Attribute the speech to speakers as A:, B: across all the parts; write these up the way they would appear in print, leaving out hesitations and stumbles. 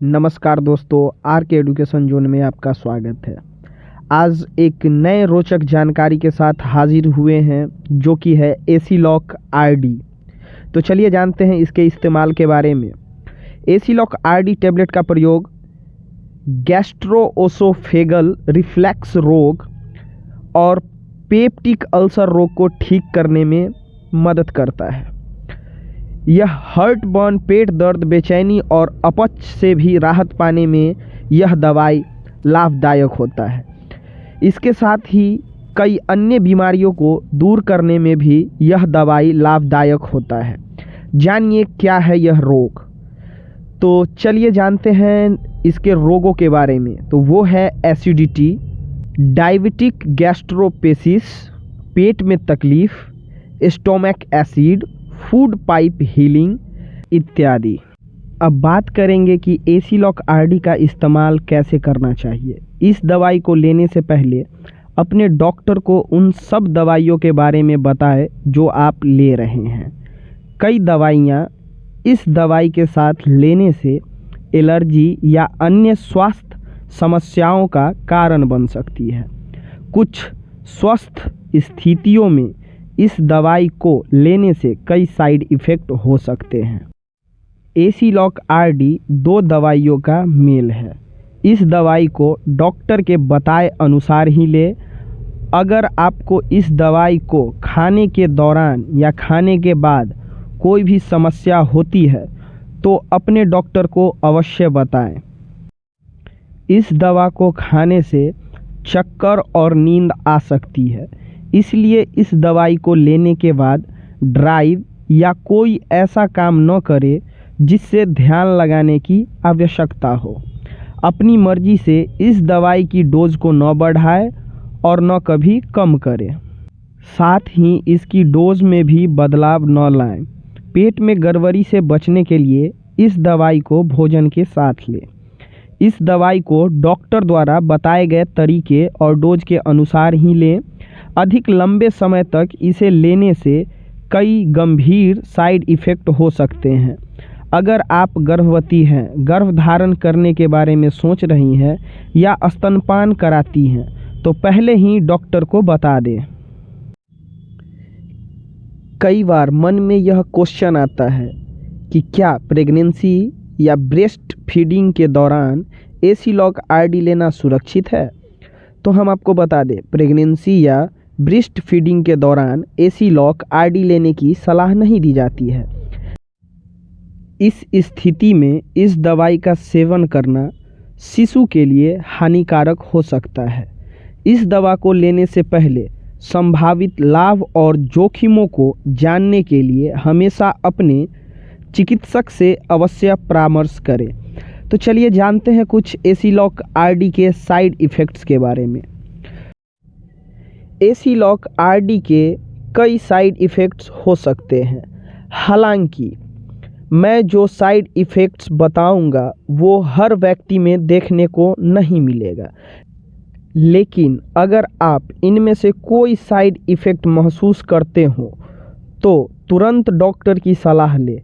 A: नमस्कार दोस्तों, आर के एडुकेशन जोन में आपका स्वागत है। आज एक नए रोचक जानकारी के साथ हाजिर हुए हैं जो कि है एसी लॉक आरडी। तो चलिए जानते हैं इसके इस्तेमाल के बारे में। एसी लॉक आरडी टैबलेट का प्रयोग गैस्ट्रोओसोफेगल रिफ्लक्स रोग और पेप्टिक अल्सर रोग को ठीक करने में मदद करता है। यह हार्ट बर्न, पेट दर्द, बेचैनी और अपच से भी राहत पाने में यह दवाई लाभदायक होता है। इसके साथ ही कई अन्य बीमारियों को दूर करने में भी यह दवाई लाभदायक होता है। जानिए क्या है यह रोग। तो चलिए जानते हैं इसके रोगों के बारे में। तो वो है एसिडिटी, डायबिटिक गैस्ट्रोपेसिस, पेट में तकलीफ, stomach acid, food pipe healing इत्यादि। अब बात करेंगे कि एसी लॉक आरडी का इस्तेमाल कैसे करना चाहिए। इस दवाई को लेने से पहले अपने डॉक्टर को उन सब दवाइयों के बारे में बताएं जो आप ले रहे हैं। कई दवाइयाँ इस दवाई के साथ लेने से एलर्जी या अन्य स्वास्थ्य समस्याओं का कारण बन सकती है। कुछ स्वस्थ स्थितियों में इस दवाई को लेने से कई साइड इफ़ेक्ट हो सकते हैं। एसी लॉक आरडी दो दवाइयों का मेल है। इस दवाई को डॉक्टर के बताए अनुसार ही ले। अगर आपको इस दवाई को खाने के दौरान या खाने के बाद कोई भी समस्या होती है तो अपने डॉक्टर को अवश्य बताएं। इस दवा को खाने से चक्कर और नींद आ सकती है, इसलिए इस दवाई को लेने के बाद ड्राइव या कोई ऐसा काम न करे जिससे ध्यान लगाने की आवश्यकता हो। अपनी मर्जी से इस दवाई की डोज को न बढ़ाए और न कभी कम करे। साथ ही इसकी डोज में भी बदलाव न लाएं। पेट में गड़बड़ी से बचने के लिए इस दवाई को भोजन के साथ लें। इस दवाई को डॉक्टर द्वारा बताए गए तरीके और डोज के अनुसार ही लें। अधिक लंबे समय तक इसे लेने से कई गंभीर साइड इफ़ेक्ट हो सकते हैं। अगर आप गर्भवती हैं, गर्भधारण करने के बारे में सोच रही हैं या स्तनपान कराती हैं तो पहले ही डॉक्टर को बता दें। कई बार मन में यह क्वेश्चन आता है कि क्या प्रेगनेंसी या ब्रेस्ट फीडिंग के दौरान एसी लॉक आरडी लेना सुरक्षित है। तो हम आपको बता दें, प्रेगनेंसी या ब्रेस्ट फीडिंग के दौरान एसी लॉक आरडी लेने की सलाह नहीं दी जाती है। इस स्थिति में इस दवाई का सेवन करना शिशु के लिए हानिकारक हो सकता है। इस दवा को लेने से पहले संभावित लाभ और जोखिमों को जानने के लिए हमेशा अपने चिकित्सक से अवश्य परामर्श करें। तो चलिए जानते हैं कुछ एसी लॉक आरडी के साइड इफ़ेक्ट्स के बारे में। एसी लॉक आरडी के कई साइड इफ़ेक्ट्स हो सकते हैं। हालांकि मैं जो साइड इफ़ेक्ट्स बताऊंगा वो हर व्यक्ति में देखने को नहीं मिलेगा, लेकिन अगर आप इनमें से कोई साइड इफ़ेक्ट महसूस करते हो तो तुरंत डॉक्टर की सलाह लें।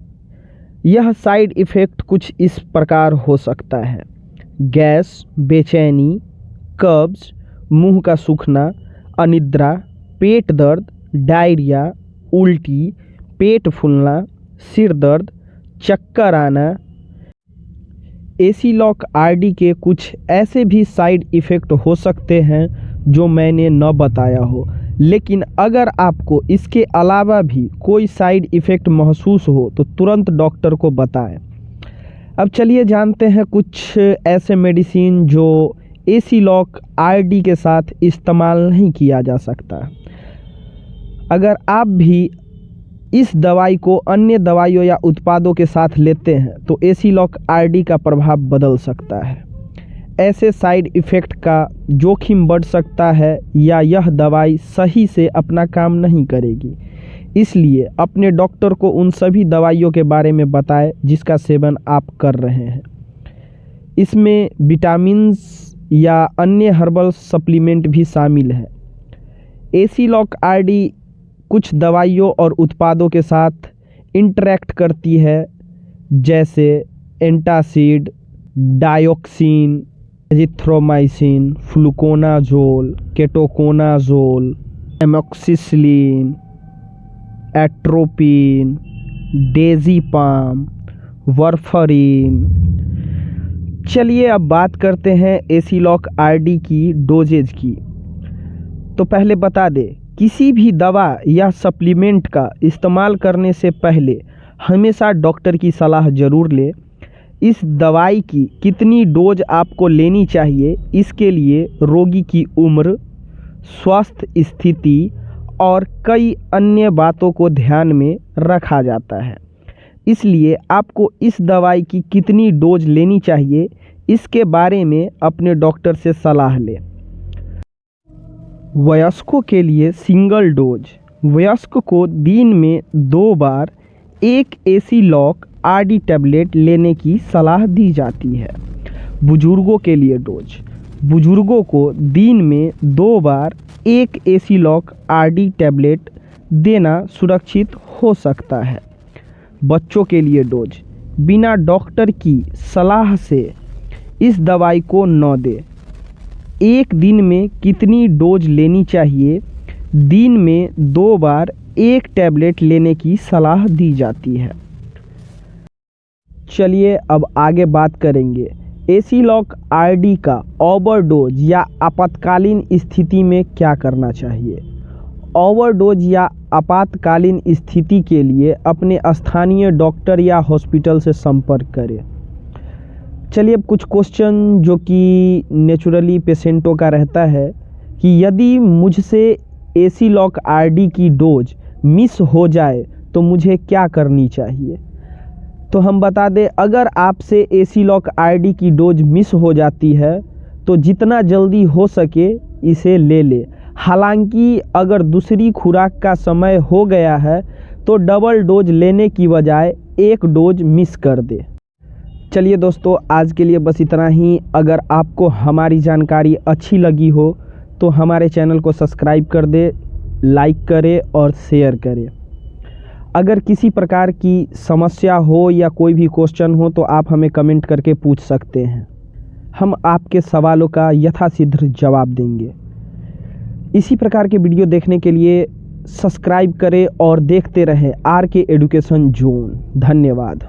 A: यह साइड इफ़ेक्ट कुछ इस प्रकार हो सकता है: गैस, बेचैनी, कब्ज, मुंह का सूखना, अनिद्रा, पेट दर्द, डायरिया, उल्टी, पेट फूलना, सिर दर्द, चक्कर आना। एसी लॉक आरडी के कुछ ऐसे भी साइड इफ़ेक्ट हो सकते हैं जो मैंने न बताया हो, लेकिन अगर आपको इसके अलावा भी कोई साइड इफ़ेक्ट महसूस हो तो तुरंत डॉक्टर को बताएं। अब चलिए जानते हैं कुछ ऐसे मेडिसिन जो एसी लॉक आरडी के साथ इस्तेमाल नहीं किया जा सकता। अगर आप भी इस दवाई को अन्य दवाइयों या उत्पादों के साथ लेते हैं तो एसी लॉक आरडी का प्रभाव बदल सकता है। ऐसे साइड इफ़ेक्ट का जोखिम बढ़ सकता है या यह दवाई सही से अपना काम नहीं करेगी। इसलिए अपने डॉक्टर को उन सभी दवाइयों के बारे में बताएं जिसका सेवन आप कर रहे हैं। इसमें विटामिन्स या अन्य हर्बल सप्लीमेंट भी शामिल है। एसी लॉक आरडी कुछ दवाइयों और उत्पादों के साथ इंटरैक्ट करती है, जैसे antacid, digoxin, azithromycin, fluconazole, ketoconazole, amoxicillin, atropine, diazepam, warfarin. चलिए अब बात करते हैं एसीलॉक आरडी की डोजेज की। तो पहले बता दें, किसी भी दवा या सप्लीमेंट का इस्तेमाल करने से पहले हमेशा डॉक्टर की सलाह ज़रूर लें। इस दवाई की कितनी डोज आपको लेनी चाहिए, इसके लिए रोगी की उम्र, स्वास्थ्य स्थिति और कई अन्य बातों को ध्यान में रखा जाता है। इसलिए आपको इस दवाई की कितनी डोज लेनी चाहिए, इसके बारे में अपने डॉक्टर से सलाह लें। वयस्कों के लिए सिंगल डोज। वयस्क को दिन में 2 बार एक एसीलॉक आरडी टैबलेट लेने की सलाह दी जाती है। बुजुर्गों के लिए डोज। बुजुर्गों को दिन में 2 बार एक एसीलॉक आरडी टैबलेट देना सुरक्षित हो सकता है। बच्चों के लिए डोज। बिना डॉक्टर की सलाह से इस दवाई को न दें। एक दिन में कितनी डोज लेनी चाहिए? दिन में 2 बार एक टैबलेट लेने की सलाह दी जाती है। चलिए अब आगे बात करेंगे एसीलॉक आरडी का ओवरडोज या आपातकालीन स्थिति में क्या करना चाहिए। ओवरडोज या आपातकालीन स्थिति के लिए अपने स्थानीय डॉक्टर या हॉस्पिटल से संपर्क करें। चलिए अब कुछ क्वेश्चन जो कि नेचुरली पेशेंटों का रहता है कि यदि मुझसे एसीलॉक आरडी की डोज मिस हो जाए तो मुझे क्या करनी चाहिए। तो हम बता दें, अगर आपसे एसीलॉक आरडी की डोज मिस हो जाती है तो जितना जल्दी हो सके इसे ले ले। हालांकि अगर दूसरी खुराक का समय हो गया है तो डबल डोज लेने की बजाय एक डोज मिस कर दे। चलिए दोस्तों, आज के लिए बस इतना ही। अगर आपको हमारी जानकारी अच्छी लगी हो तो हमारे चैनल को सब्सक्राइब कर दे, लाइक करें और शेयर करें। अगर किसी प्रकार की समस्या हो या कोई भी क्वेश्चन हो तो आप हमें कमेंट करके पूछ सकते हैं। हम आपके सवालों का यथाशीघ्र जवाब देंगे। इसी प्रकार के वीडियो देखने के लिए सब्सक्राइब करें और देखते रहें आर के एजुकेशन जोन। धन्यवाद।